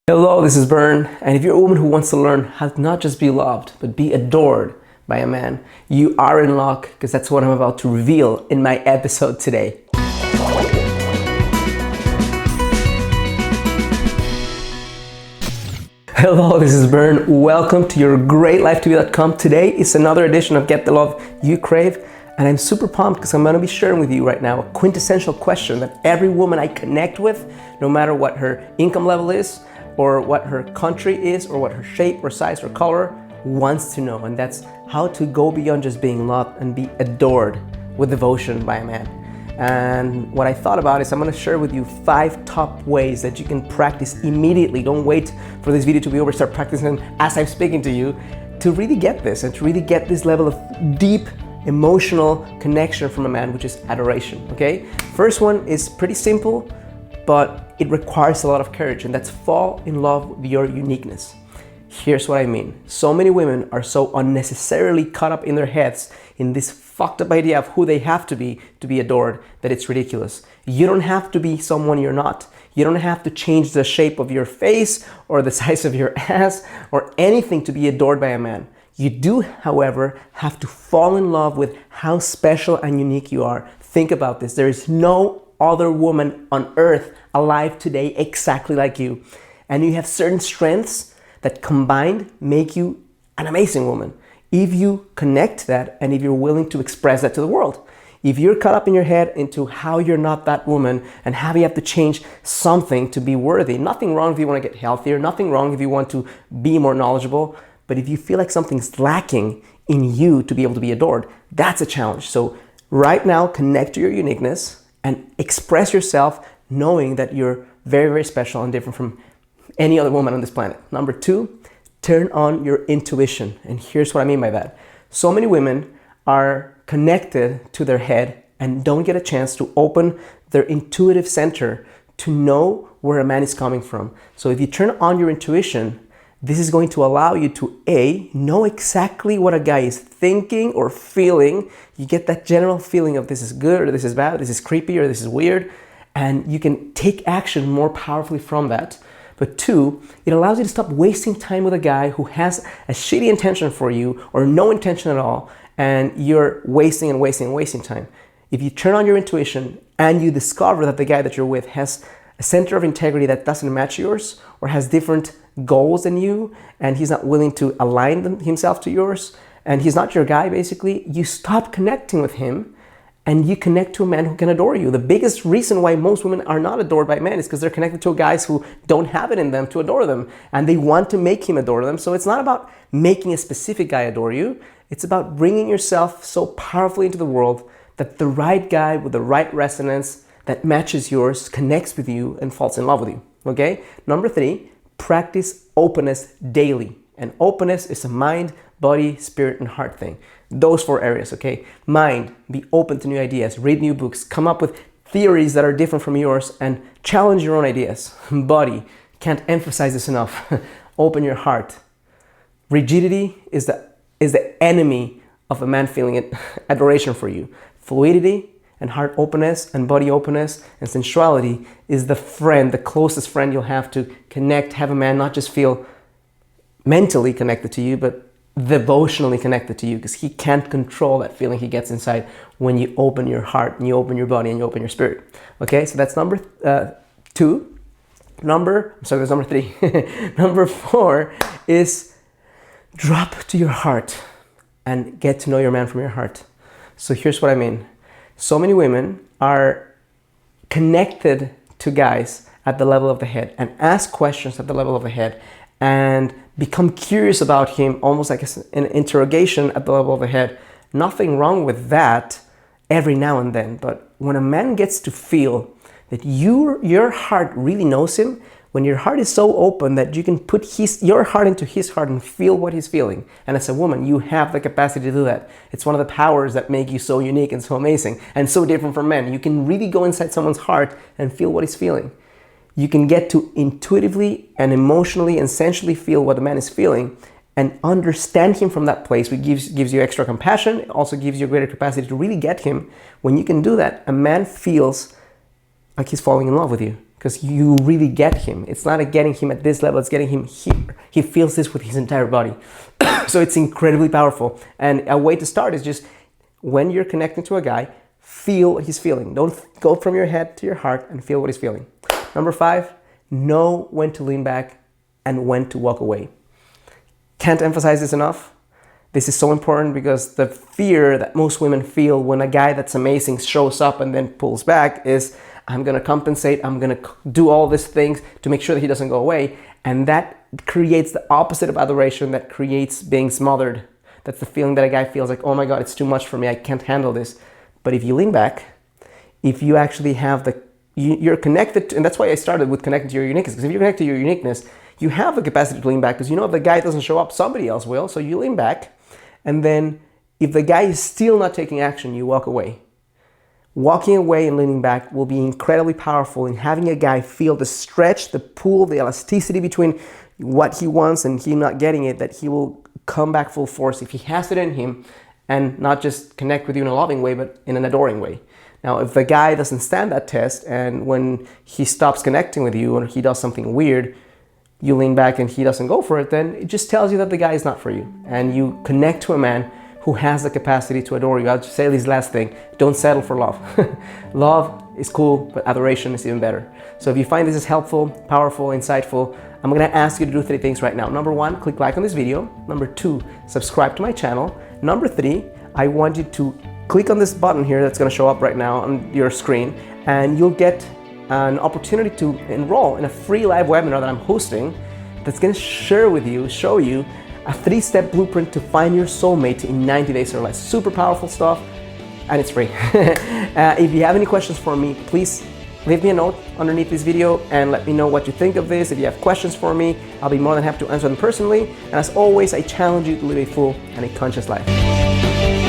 Hello, this is Bern, and if you're a woman who wants to learn how to not just be loved, but be adored by a man, you are in luck, because that's what I'm about to reveal in my episode today. Hello, this is Bern. Welcome to your GreatLifeTV.com. Today is another edition of Get the Love You Crave, and I'm super pumped because I'm going to be sharing with you right now a quintessential question that every woman I connect with, no matter what her income level is, or what her country is, or what her shape or size or color, wants to know. And that's how to go beyond just being loved and be adored with devotion by a man. And what I thought about is I'm gonna share with you 5 top ways that you can practice immediately. Don't wait for this video to be over, start practicing as I'm speaking to you, to really get this and to really get this level of deep emotional connection from a man, which is adoration, okay? First one is pretty simple, but it requires a lot of courage, and that's fall in love with your uniqueness. Here's what I mean. So many women are so unnecessarily caught up in their heads in this fucked up idea of who they have to be adored that it's ridiculous. You don't have to be someone you're not. You don't have to change the shape of your face or the size of your ass or anything to be adored by a man. You do, however, have to fall in love with how special and unique you are. Think about this. There is no other woman on earth alive today exactly like you. And you have certain strengths that combined make you an amazing woman. If you connect that and if you're willing to express that to the world. If you're caught up in your head into how you're not that woman and how you have to change something to be worthy, nothing wrong if you want to get healthier, nothing wrong if you want to be more knowledgeable, but if you feel like something's lacking in you to be able to be adored, that's a challenge. So right now, connect to your uniqueness and express yourself knowing that you're very, very special and different from any other woman on this planet. Number 2, turn on your intuition. And here's what I mean by that. So many women are connected to their head and don't get a chance to open their intuitive center to know where a man is coming from. So if you turn on your intuition, this is going to allow you to A, know exactly what a guy is thinking or feeling. You get that general feeling of this is good or this is bad, this is creepy or this is weird, and you can take action more powerfully from that. But 2, it allows you to stop wasting time with a guy who has a shitty intention for you or no intention at all, and you're wasting and wasting and wasting time. If you turn on your intuition and you discover that the guy that you're with has a center of integrity that doesn't match yours or has different goals than you, and he's not willing to align himself to yours, and he's not your guy, basically, you stop connecting with him and you connect to a man who can adore you. The biggest reason why most women are not adored by men is because they're connected to guys who don't have it in them to adore them, and they want to make him adore them. So it's not about making a specific guy adore you. It's about bringing yourself so powerfully into the world that the right guy with the right resonance that matches yours connects with you and falls in love with you, okay? Number 3, practice openness daily. And openness is a mind, body, spirit, and heart thing. Those 4 areas, okay? Mind, be open to new ideas, read new books, come up with theories that are different from yours, and challenge your own ideas. Body, can't emphasize this enough. Open your heart. Rigidity is the enemy of a man feeling adoration for you. Fluidity and heart openness and body openness and sensuality is the friend, the closest friend you'll have to connect, have a man not just feel mentally connected to you, but devotionally connected to you, because he can't control that feeling he gets inside when you open your heart and you open your body and you open your spirit. Okay, so that's number 2. There's number 3. Number 4 is drop to your heart and get to know your man from your heart. So here's what I mean. So many women are connected to guys at the level of the head and ask questions at the level of the head and become curious about him, almost like an interrogation at the level of the head. Nothing wrong with that every now and then, but when a man gets to feel that your heart really knows him, when your heart is so open that you can put your heart into his heart and feel what he's feeling. And as a woman, you have the capacity to do that. It's one of the powers that make you so unique and so amazing and so different from men. You can really go inside someone's heart and feel what he's feeling. You can get to intuitively and emotionally and sensually feel what the man is feeling and understand him from that place, which gives you extra compassion. It also gives you a greater capacity to really get him. When you can do that, a man feels like he's falling in love with you. because you really get him. It's not getting him at this level, it's getting him here. He feels this with his entire body. So it's incredibly powerful. And a way to start is just when you're connecting to a guy, feel what he's feeling. Don't go from your head to your heart, and feel what he's feeling. Number 5, know when to lean back and when to walk away. Can't emphasize this enough. This is so important, because the fear that most women feel when a guy that's amazing shows up and then pulls back is, I'm gonna compensate, I'm gonna do all these things to make sure that he doesn't go away. And that creates the opposite of adoration, that creates being smothered. That's the feeling that a guy feels like, oh my God, it's too much for me, I can't handle this. But if you lean back, if you actually have you're connected to, and that's why I started with connecting to your uniqueness, because if you're connected to your uniqueness, you have the capacity to lean back, because you know if the guy doesn't show up, somebody else will. So you lean back, and then if the guy is still not taking action, you walk away. Walking away and leaning back will be incredibly powerful in having a guy feel the stretch, the pull, the elasticity between what he wants and him not getting it, that he will come back full force if he has it in him, and not just connect with you in a loving way, but in an adoring way. Now, if the guy doesn't stand that test, and when he stops connecting with you or he does something weird, you lean back and he doesn't go for it, then it just tells you that the guy is not for you. And you connect to a man who has the capacity to adore you. I'll just say this last thing: don't settle for love. Love is cool, but adoration is even better. So if you find this is helpful, powerful, insightful, I'm gonna ask you to do 3 things right now. Number 1, click like on this video. Number 2, subscribe to my channel. Number 3, I want you to click on this button here that's gonna show up right now on your screen, and you'll get an opportunity to enroll in a free live webinar that I'm hosting that's gonna show you a 3-step blueprint to find your soulmate in 90 days or less. Super powerful stuff, and it's free. If you have any questions for me, please leave me a note underneath this video and let me know what you think of this. If you have questions for me, I'll be more than happy to answer them personally. And as always, I challenge you to live a full and a conscious life.